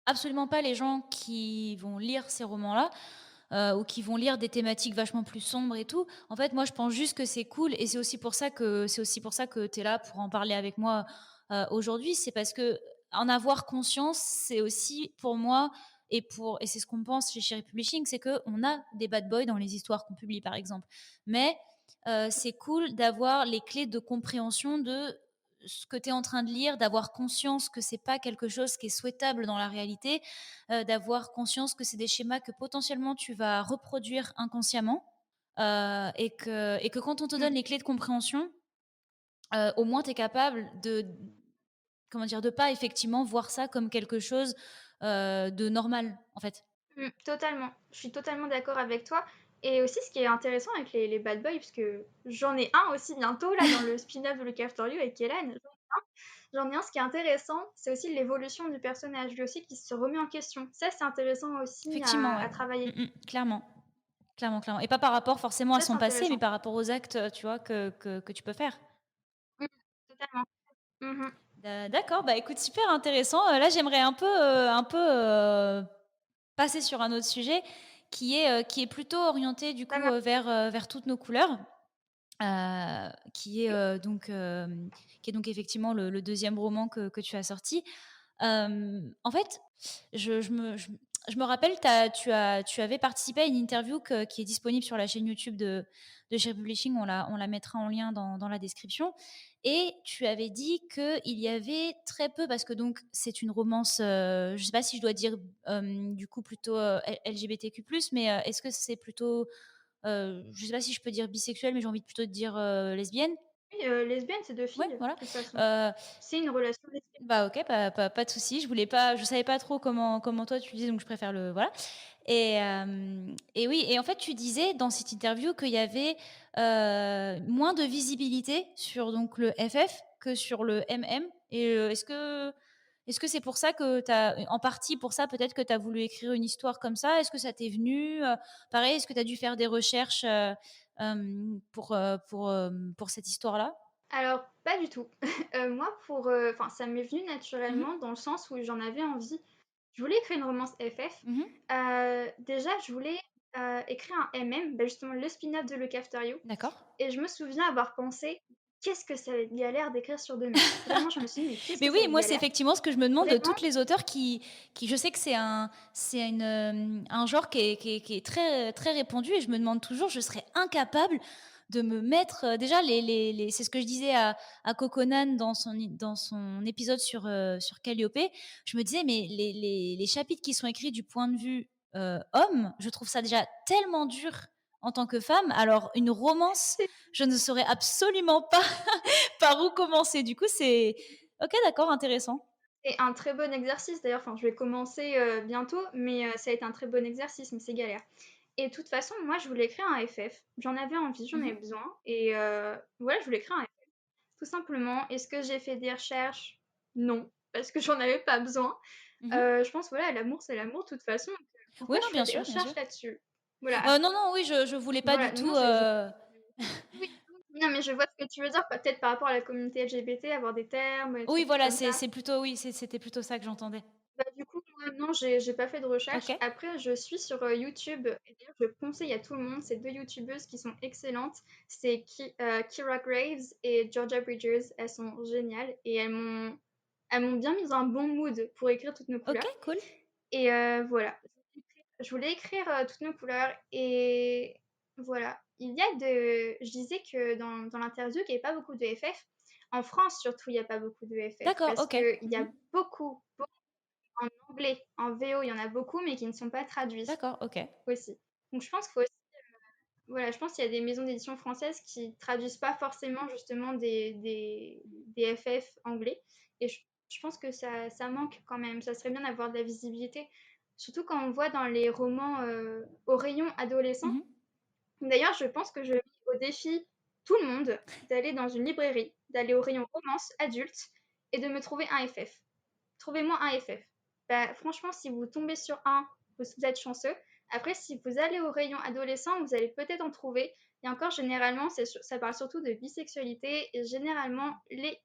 absolument pas les gens qui vont lire ces romans-là. Ou qui vont lire des thématiques vachement plus sombres et tout. En fait, moi, je pense juste que c'est cool et c'est aussi pour ça que tu es là pour en parler avec moi aujourd'hui. C'est parce que en avoir conscience, c'est aussi pour moi et c'est ce qu'on pense chez Cherry Publishing, c'est que on a des bad boys dans les histoires qu'on publie, par exemple. Mais c'est cool d'avoir les clés de compréhension de ce que tu es en train de lire, d'avoir conscience que c'est pas quelque chose qui est souhaitable dans la réalité, d'avoir conscience que c'est des schémas que potentiellement tu vas reproduire inconsciemment, et que quand on te Mm, donne les clés de compréhension, au moins tu es capable de, comment dire, de pas effectivement voir ça comme quelque chose de normal, en fait. totalement. Je suis totalement d'accord avec toi. Et aussi, ce qui est intéressant avec les bad boys, parce que j'en ai un aussi bientôt, là, dans le spin-off de Look After You avec Kellan. J'en ai un, ce qui est intéressant, c'est aussi l'évolution du personnage, lui aussi, qui se remet en question. Ça, c'est intéressant aussi Effectivement, ouais. à travailler. Clairement. Clairement, clairement. Et pas par rapport forcément à Ça, c'est son passé, mais intéressant. par rapport aux actes, tu vois, que tu peux faire. Mm, totalement. Mhm. D'accord, bah écoute, super intéressant. Là, j'aimerais un peu passer sur un autre sujet qui est plutôt orienté du Ça coup marche. vers toutes nos couleurs, qui est Oui. qui est donc effectivement le deuxième roman que tu as sorti. En fait, je me rappelle, tu avais participé à une interview qui est disponible sur la chaîne YouTube de Chez Publishing. On la mettra en lien dans la description. Et tu avais dit qu'il y avait très peu, parce que donc c'est une romance, je ne sais pas si je dois dire du coup plutôt LGBTQ+, mais est-ce que c'est plutôt, je ne sais pas si je peux dire bisexuel, mais j'ai envie plutôt de dire lesbienne. Oui, lesbienne, c'est deux Ouais, filles, de voilà. toute façon. Euh, C'est une relation lesbienne. Bah OK, pas de souci. Je savais pas trop comment toi tu le disais, donc je préfère le voilà. Et oui, et en fait, tu disais dans cette interview qu'il y avait moins de visibilité sur donc le FF que sur le MM. Et est-ce que c'est pour ça que tu as, en partie pour ça, peut-être que tu as voulu écrire une histoire comme ça? Est-ce que ça t'est venu? Pareil, est-ce que tu as dû faire des recherches pour cette histoire-là? Alors, pas du tout. Moi, enfin, ça m'est venu Mhm, naturellement dans le sens où j'en avais envie. Je voulais écrire une romance FF. mhm. Déjà, je voulais écrire un MM, bah, justement le spin-off de Look After You. D'accord. Et je me souviens avoir pensé, qu'est-ce que ça va être galère d'écrire sur 2 mètres. Vraiment, je me suis dit, mais qu'est-ce Mais que oui, ça va être moi, c'est galère. effectivement ce que je me demande de Vraiment, toutes les auteurs qui je sais que un genre qui est très, très répandu, et je me demande toujours, je serais incapable de me mettre, déjà c'est ce que je disais à Coconan dans son épisode sur Calliope. Je me disais, mais les chapitres qui sont écrits du point de vue homme, je trouve ça déjà tellement dur en tant que femme. Alors, une romance, c'est je ne saurais absolument pas par où commencer. Du coup, c'est OK, d'accord, intéressant. c'est un très bon exercice d'ailleurs. Enfin, je vais commencer bientôt, mais ça a été un très bon exercice, mais c'est galère. Et de toute façon, moi, je voulais écrire un FF. J'en avais envie, j'en Mmh avais mh. besoin. Et voilà, je voulais écrire un FF. Tout simplement. Est-ce que j'ai fait des recherches? Non, parce que j'en avais pas besoin. Mmh. Je pense, voilà, l'amour, c'est l'amour, de toute façon. Donc, Oui, pourquoi non, je ferais bien des sûr, bien sûr. recherches là-dessus? Voilà. Après, Non, non, oui, je voulais pas voilà. du Non, non, tout, oui, non, mais je vois ce que tu veux dire. Peut-être par rapport à la communauté LGBT, avoir des termes, des oui, trucs voilà, comme ça. c'est plutôt oui, c'était plutôt ça que j'entendais. Bah, du coup, moi, non, j'ai pas fait de recherche. OK, Après, je suis sur YouTube. Et d'ailleurs, je conseille à tout le monde ces deux youtubeuses qui sont excellentes. C'est Kira Graves et Georgia Bridgers. Elles sont géniales et elles m'ont bien mis dans un bon mood pour écrire toutes nos OK, couleurs. cool. Et voilà. Je voulais écrire toutes nos couleurs et voilà. Je disais que dans l'interview qu'il n'y avait pas beaucoup de FF. En France, surtout, il n'y a pas beaucoup de FF D'accord, parce OK. qu'il y a Mmh. beaucoup, en anglais, en VO, il y en a beaucoup, mais qui ne sont pas traduits D'accord, OK. aussi. Donc je pense qu'il faut aussi, voilà, je pense qu'il y a des maisons d'édition françaises qui traduisent pas forcément justement des FF anglais. Et je pense que ça manque quand même. Ça serait bien d'avoir de la visibilité. Surtout quand on voit dans les romans au rayon adolescent. Mmh. D'ailleurs, je pense que je mets au défi. tout le monde d'aller dans une librairie, d'aller au rayon romance adulte et de me trouver un FF. Trouvez-moi un FF. Bah, franchement, si vous tombez sur un, vous êtes chanceux. Après, si vous allez au rayon adolescent, vous allez peut-être en trouver. Et encore, généralement, ça parle surtout de bisexualité. Et généralement, les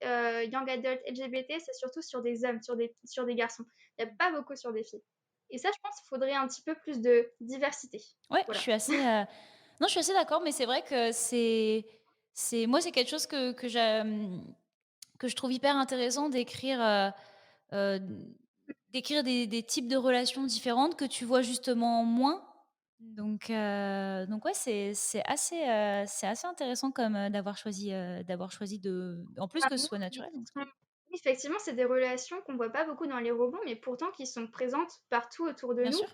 young adults LGBT, c'est surtout sur des hommes, sur des garçons. Il n'y a pas beaucoup sur des filles. Et ça, je pense qu'il faudrait un petit peu plus de diversité. Ouais, je Voilà. suis assez, non, je suis assez d'accord, mais c'est vrai que c'est moi, c'est quelque chose que je trouve hyper intéressant d'écrire, heu, d'écrire des types de relations différentes que tu vois justement moins. Donc ouais, c'est assez intéressant comme, d'avoir choisi de en plus que ce Vraiment, soit oui. naturel, donc c'est cool. Oui, effectivement, c'est des relations qu'on voit pas beaucoup dans les romans, mais pourtant qui sont présentes partout autour de Bien nous. sûr.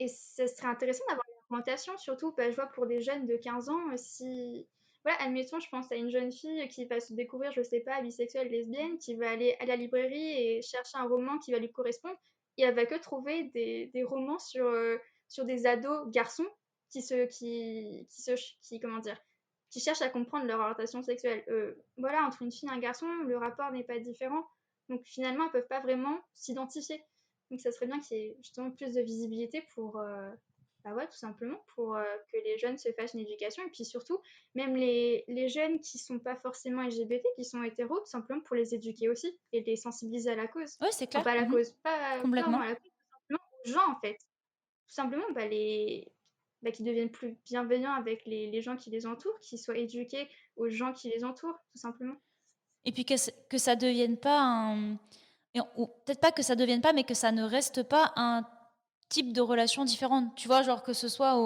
Et ce serait intéressant d'avoir une augmentation, surtout, bah, je vois pour des jeunes de 15 ans, si voilà, admettons, je pense à une jeune fille qui va se découvrir, je sais pas, bisexuelle, lesbienne, qui va aller à la librairie et chercher un roman qui va lui correspondre, et elle va que trouver des romans sur des ados garçons comment dire, qui cherchent à comprendre leur orientation sexuelle. Voilà, entre une fille et un garçon, le rapport n'est pas différent. Donc finalement, elles peuvent pas vraiment s'identifier. Donc ça serait bien qu'il y ait justement plus de visibilité pour, bah ouais, tout simplement, pour que les jeunes se fassent une éducation. Et puis surtout, même les jeunes qui sont pas forcément LGBT, qui sont hétéros, tout simplement pour les éduquer aussi et les sensibiliser à la cause. Ouais, c'est Enfin, clair. pas à la Mmh. cause, pas vraiment Complètement. à la cause, tout simplement aux gens en fait. Tout simplement, qu'ils deviennent plus bienveillants avec les gens qui les entourent, qu'ils soient éduqués aux gens qui les entourent, tout simplement. Et puis que ça devienne pas un et ou peut-être pas que ça devienne pas, mais que ça ne reste pas un type de relation différente. Tu vois? Genre que ce soit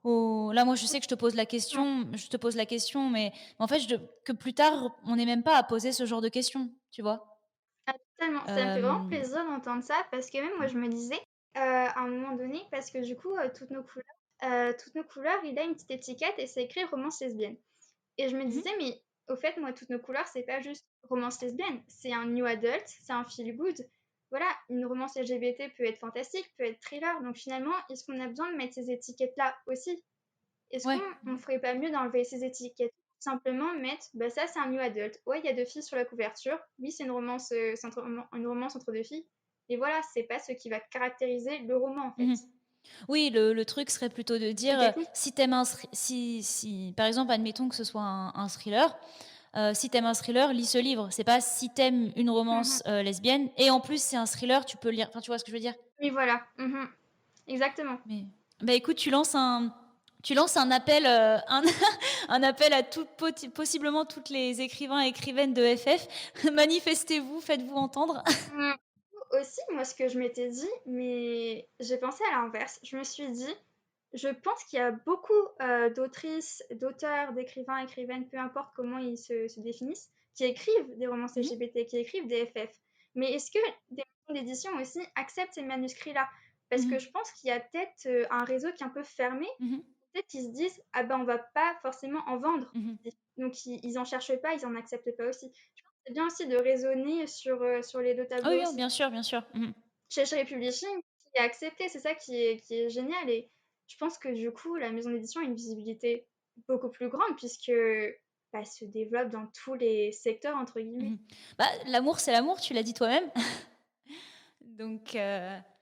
au là, moi, je sais que je te pose la question, mais en fait, que plus tard, on n'ait même pas à poser ce genre de questions, tu vois? Ah, totalement, ça me fait vraiment Hem plaisir d'entendre ça parce que même moi je me disais, à un moment donné, parce que du coup, toutes nos couleurs, il a une petite étiquette et c'est écrit romance lesbienne. Et je me mmh disais, mais au fait, moi, toutes nos couleurs, c'est pas juste romance lesbienne, c'est un new adult, c'est un feel good. Voilà, une romance LGBT peut être fantastique, peut être thriller. Donc finalement, est-ce qu'on a besoin de mettre ces étiquettes-là aussi? Est-ce qu'on ouais. on ferait pas mieux d'enlever ces étiquettes? Simplement mettre, bah ça c'est un new adult. Ouais, il y a deux filles sur la couverture. Oui, c'est une romance entre deux filles. Et voilà, c'est pas ce qui va caractériser le roman en fait. Mmh. Oui, le truc serait plutôt de C'est dire, technique. si tu un thri si par exemple, admettons que ce soit un thriller, si t'aimes un thriller, lis ce livre. C'est pas si t'aimes une romance, Mhm. lesbienne et en plus c'est un thriller, tu peux lire enfin, tu vois ce que je veux dire? Oui, voilà. Mhm. Exactement. Mais bah, écoute, tu lances un appel, un appel à possiblement toutes les écrivains et écrivaines de FF. Manifestez-vous, faites-vous entendre. Mm. Aussi, moi, ce que je m'étais dit, mais j'ai pensé à l'inverse. Je me suis dit, je pense qu'il y a beaucoup d'autrices, d'auteurs, d'écrivains, écrivaines, peu importe comment ils se définissent, qui écrivent des romances Mmh mh. LGBT, qui écrivent des FF. Mais est-ce que des maisons d'édition aussi acceptent ces manuscrits-là? Parce Mmh. que je pense qu'il y a peut-être un réseau qui est un peu fermé. Mmh. Peut-être qu'ils se disent, ah ben on va pas forcément en vendre. Mmh. Donc ils en cherchent pas, ils en acceptent pas aussi. Je pense que c'est bien aussi de raisonner sur les deux Ah oui, tableaux oh, aussi. bien sûr, bien sûr. Mmh. Chez Cherry Publishing, qui est accepté, c'est ça qui est génial. Et je pense que du coup, la maison d'édition a une visibilité beaucoup plus grande puisque bah, elle se développe dans tous les secteurs, entre guillemets. Mmh. Bah, l'amour, c'est l'amour, tu l'as dit toi-même. Donc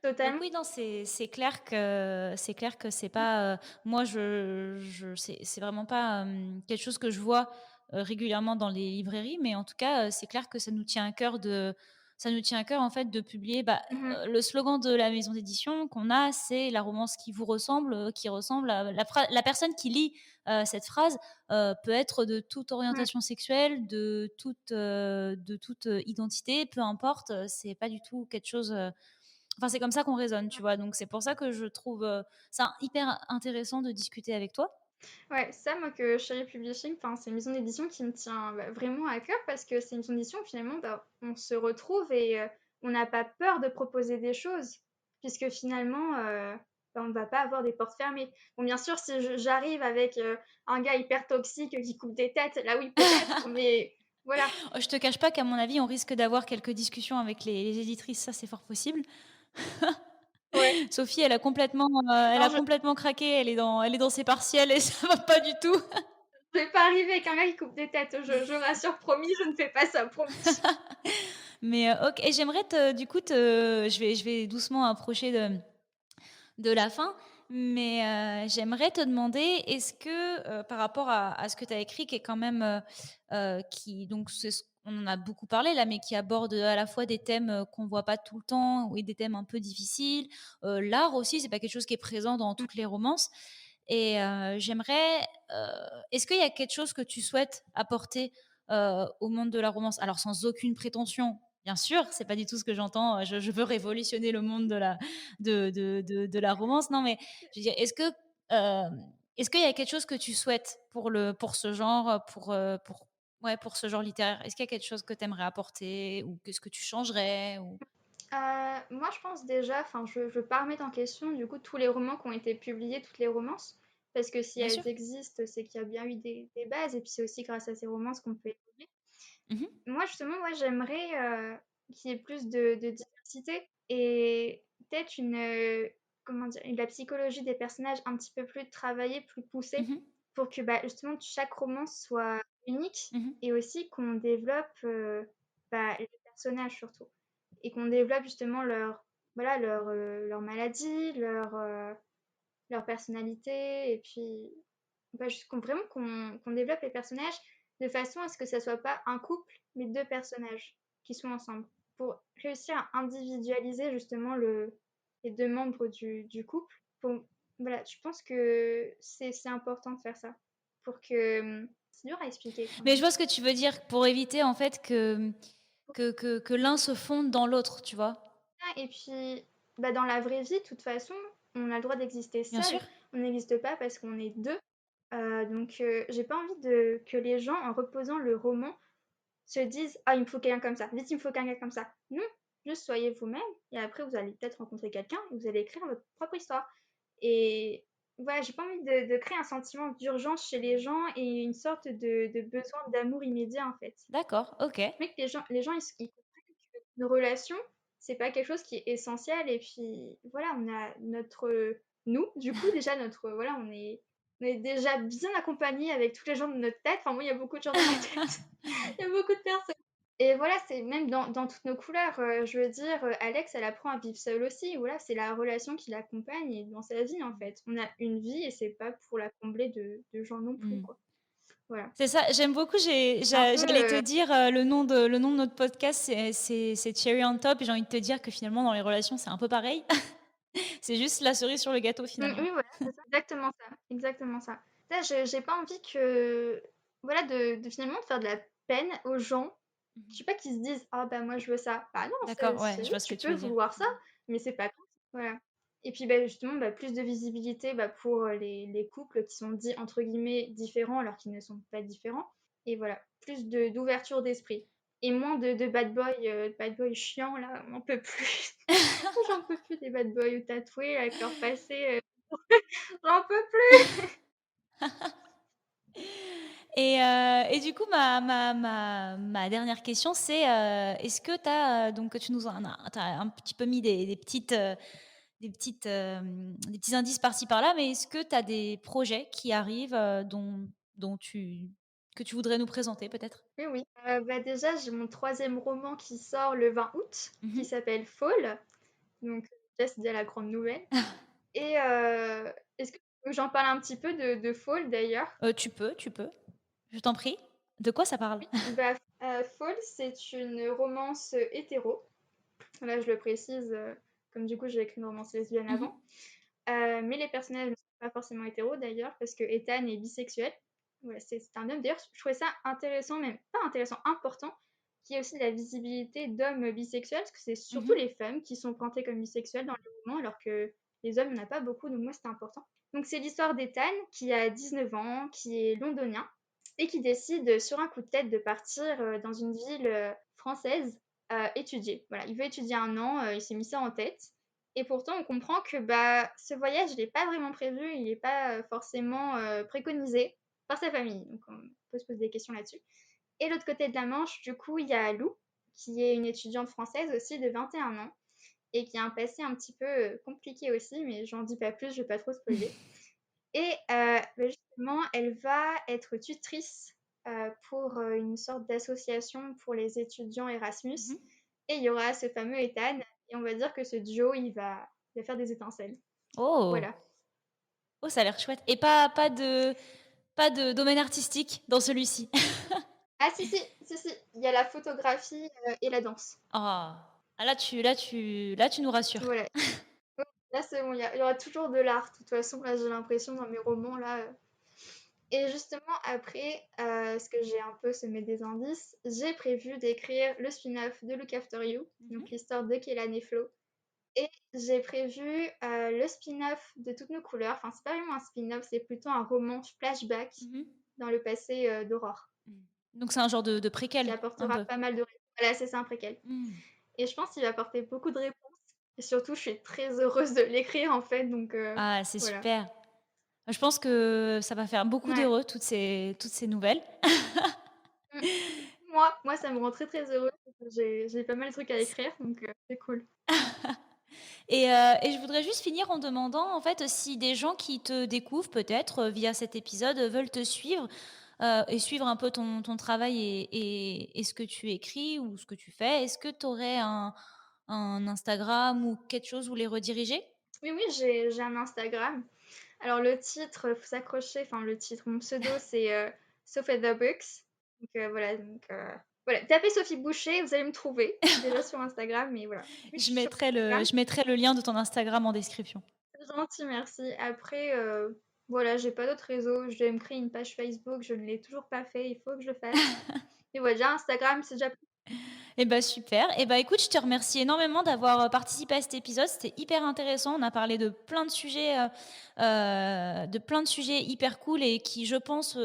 donc Totalement. oui, non, c'est clair que c'est pas, moi je c'est vraiment pas, quelque chose que je vois, régulièrement dans les librairies, mais en tout cas, c'est clair que ça nous tient à cœur en fait de publier, bah, Mhm. le slogan de la maison d'édition qu'on a, c'est la romance qui vous ressemble, qui ressemble à la personne qui lit, cette phrase, peut être de toute Mhm. orientation sexuelle, de toute, identité, peu importe, c'est pas du tout quelque chose, enfin, c'est comme ça qu'on raisonne, tu vois? Donc c'est pour ça que je trouve, ça hyper intéressant de discuter avec toi. Ouais, ça, moi, que Cherry Publishing, enfin, c'est une maison d'édition qui me tient bah, vraiment à cœur parce que c'est une maison d'édition où finalement, bah, on se retrouve et on n'a pas peur de proposer des choses puisque finalement, bah, on ne va pas avoir des portes fermées. Bon, bien sûr, si j'arrive avec un gars hyper toxique qui coupe des têtes, là oui, peut-être, mais voilà. Je te cache pas qu'à mon avis, on risque d'avoir quelques discussions avec les éditrices, ça, c'est fort possible. Ouais. Sophie, elle a Alors, complètement craqué, elle est dans ses partiels et ça va pas du tout. Je vais pas arriver avec un gars qui coupe des têtes, je rassure, promis, je ne fais pas ça, promis. Mais, OK, et j'aimerais du coup je vais doucement approcher de la fin, mais, j'aimerais te demander, est-ce que, par rapport à ce que tu as écrit qui est quand même, qui donc c'est ce on en a beaucoup parlé là, mais qui aborde, à la fois des thèmes, qu'on voit pas tout le temps et des thèmes un peu difficiles. L'art aussi, c'est pas quelque chose qui est présent dans toutes les romances, et j'aimerais, est-ce qu'il y a quelque chose que tu souhaites apporter, au monde de la romance? Alors sans aucune prétention, bien sûr, c'est pas du tout ce que j'entends, je veux révolutionner le monde de la romance. Non, mais je veux dire, est-ce qu'il y a quelque chose que tu souhaites pour ce genre, pour ouais, pour ce genre littéraire? Est-ce qu'il y a quelque chose que tu aimerais apporter ou qu'est-ce que tu changerais ou Moi, je pense déjà, enfin, je veux pas remettre en question, du coup, tous les romans qui ont été publiés, toutes les romances, parce que si bien sûr. elles existent, c'est qu'il y a bien eu des bases, et puis c'est aussi grâce à ces romances qu'on peut évoluer. Mmh. Moi, justement, ouais, j'aimerais qu'il y ait plus de diversité et peut-être comment dire, la psychologie des personnages un petit peu plus travaillée, plus poussée, Mmh. pour que bah, justement chaque romance soit unique Mmh. et aussi qu'on développe bah, les personnages surtout et qu'on développe justement voilà, leur maladie, leur personnalité et puis bah, juste vraiment qu'on développe les personnages de façon à ce que ça soit pas un couple, mais deux personnages qui sont ensemble. Pour réussir à individualiser justement les deux membres du couple. Voilà, je pense que c'est important de faire ça. Pour que. C'est dur à expliquer quand Mais je même. vois ce que tu veux dire, pour éviter en fait que l'un se fonde dans l'autre, tu vois? Et puis, bah, dans la vraie vie, de toute façon, on a le droit d'exister Bien sûr. seul. On n'existe pas parce qu'on est deux. Donc, j'ai pas envie que les gens, en reposant le roman, se disent ah, il me faut quelqu'un comme ça, vite, il me faut quelqu'un comme ça. Non, juste soyez vous-même et après, vous allez peut-être rencontrer quelqu'un et vous allez écrire votre propre histoire. Et voilà, j'ai pas envie de créer un sentiment d'urgence chez les gens et une sorte de besoin d'amour immédiat en fait. D'accord, OK. Mais que les gens ils comprennent qu'une relation, c'est pas quelque chose qui est essentiel. Et puis voilà, on a nous, du coup, déjà, voilà, on est déjà bien accompagnés avec tous les gens de notre tête. Enfin, moi, il y a beaucoup de gens dans ma tête. Il y a beaucoup de personnes. Et voilà, c'est même dans toutes nos couleurs. Je veux dire, Alex, elle apprend à vivre seule aussi. Voilà, c'est la relation qui l'accompagne et dans sa vie, en fait. On a une vie et c'est pas pour la combler de gens non plus, Mmh. quoi. Voilà. C'est ça, j'aime beaucoup, C'est un peu. j'allais te dire, le nom de notre podcast, c'est Cherry on Top, et j'ai envie de te dire que finalement dans les relations, c'est un peu pareil. C'est juste la cerise sur le gâteau finalement. Oui, voilà, c'est ça. Exactement ça. Exactement ça. Ça, j'ai pas envie que. Voilà, de finalement de faire de la peine aux gens. Je Mmh. sais pas qu'ils se disent ah bah moi je veux ça. Bah non, D'accord, ouais, si, je vois ce que tu tu peux veux dire. vouloir ça, mais c'est pas tout. Voilà. Et puis bah, justement, bah, plus de visibilité bah, pour les couples qui sont dits entre guillemets différents alors qu'ils ne sont pas différents. Et voilà, plus d'ouverture d'esprit. Et moins de bad boy chiants là, on peut plus. J'en peux plus des bad boys tatoués avec leur passé. J'en peux plus. Et du coup, ma dernière question, c'est, est-ce que tu as, donc tu nous en as tu un petit peu mis des petits indices par-ci par-là, mais est-ce que tu as des projets qui arrivent, dont tu que tu voudrais nous présenter peut-être? Oui, oui. Bah déjà, j'ai mon troisième roman qui sort le 20 août, qui Mmh. s'appelle Fall. Donc, déjà, c'est déjà la grande nouvelle. Et est-ce que tu veux que j'en parle un petit peu de Fall d'ailleurs? Tu peux, je t'en prie. De quoi ça parle? Bah, Fall, c'est une romance hétéro. Là, je le précise, comme du coup, j'ai écrit une romance lesbienne Mmh. avant. Mais les personnages ne sont pas forcément hétéros d'ailleurs, parce que Ethan est bisexuel. Ouais, c'est un homme. D'ailleurs, je trouvais ça intéressant, même pas intéressant, important, qu'il y ait aussi de la visibilité d'hommes bisexuels, parce que c'est surtout Mmh. les femmes qui sont présentées comme bisexuelles dans les romans, alors que les hommes, il n'y en a pas beaucoup, donc moi, c'était important. Donc, c'est l'histoire d'Ethan, qui a 19 ans, qui est londonien, et qui décide, sur un coup de tête, de partir dans une ville française étudier. Voilà, il veut étudier un an, il s'est mis ça en tête. Et pourtant, on comprend que bah, ce voyage, il n'est pas vraiment prévu, il n'est pas forcément préconisé par sa famille. Donc, on peut se poser des questions là-dessus. Et l'autre côté de la Manche, du coup, il y a Lou, qui est une étudiante française aussi de 21 ans et qui a un passé un petit peu compliqué aussi, mais j'en dis pas plus, je vais pas trop spoiler. Et bah, justement, elle va être tutrice pour une sorte d'association pour les étudiants Erasmus. Mhm. Et il y aura ce fameux Ethan. Et on va dire que ce duo, il va faire des étincelles. Oh, Voilà. oh, ça a l'air chouette. Et pas de domaine artistique dans celui-ci. Ah si, si, si, si. Il y a la photographie et la danse. Ah, ah, là, tu nous rassures. Voilà. Ouais, là, c'est bon. Il y aura toujours de l'art. De toute façon, là, j'ai l'impression dans mes romans, là. Et justement, après, ce que j'ai un peu semé des indices, j'ai prévu d'écrire le spin-off de Look After You, Mhm, donc l'histoire de Kélan et Flo. Et j'ai prévu le spin-off de Toutes nos couleurs. Enfin, c'est pas vraiment un spin-off, c'est plutôt un roman flashback mhm, dans le passé d'Aurore, mhm. Donc c'est un genre de qui préquel, un apportera peu. pas mal de réponses. Voilà, c'est ça, un préquel. Mhm. Et je pense qu'il va apporter beaucoup de réponses. Et surtout, je suis très heureuse de l'écrire, en fait, donc Ah, c'est voilà. super. Je pense que ça va faire beaucoup Ouais. d'heureux, toutes ces nouvelles. Mm. Moi, ça me rend très très heureuse. J'ai pas mal de trucs à écrire, donc c'est cool. Et je voudrais juste finir en demandant, en fait, si des gens qui te découvrent peut-être via cet épisode veulent te suivre et suivre un peu ton travail et ce que tu écris ou ce que tu fais, est-ce que tu aurais un Instagram ou quelque chose où les rediriger? Oui, oui, j'ai un Instagram. Alors le titre, faut s'accrocher, enfin le titre, mon pseudo c'est Sophie the Books. Voilà, tapez Sophie Boucher, vous allez me trouver déjà sur Instagram, mais voilà. Oui, je suis sur Instagram. Je mettrai le lien de ton Instagram en description. C'est gentil, merci. Après, voilà, j'ai pas d'autres réseaux. Je vais me créer une page Facebook, je ne l'ai toujours pas fait, il faut que je le fasse. Mais voilà, déjà Instagram, c'est déjà. Eh ben super. Eh ben écoute, je te remercie énormément d'avoir participé à cet épisode. C'était hyper intéressant. On a parlé de plein de sujets hyper cool et qui, je pense,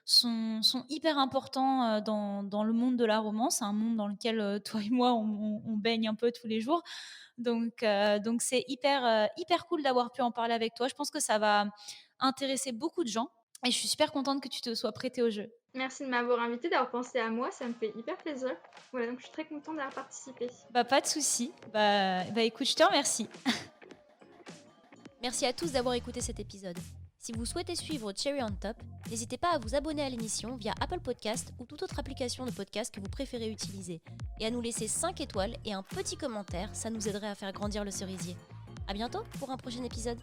sont hyper importants dans le monde de la romance. C'est un monde dans lequel toi et moi, on baigne un peu tous les jours. Donc c'est hyper cool d'avoir pu en parler avec toi. Je pense que ça va intéresser beaucoup de gens. Et je suis super contente que tu te sois prêtée au jeu. Merci de m'avoir invité, d'avoir pensé à moi, ça me fait hyper plaisir. Voilà, donc je suis très contente d'avoir participé. Bah pas de souci. Bah écoute, je te remercie. Merci à tous d'avoir écouté cet épisode. Si vous souhaitez suivre Cherry on Top, n'hésitez pas à vous abonner à l'émission via Apple Podcast ou toute autre application de podcast que vous préférez utiliser, et à nous laisser 5 étoiles et un petit commentaire, ça nous aiderait à faire grandir le cerisier. À bientôt pour un prochain épisode.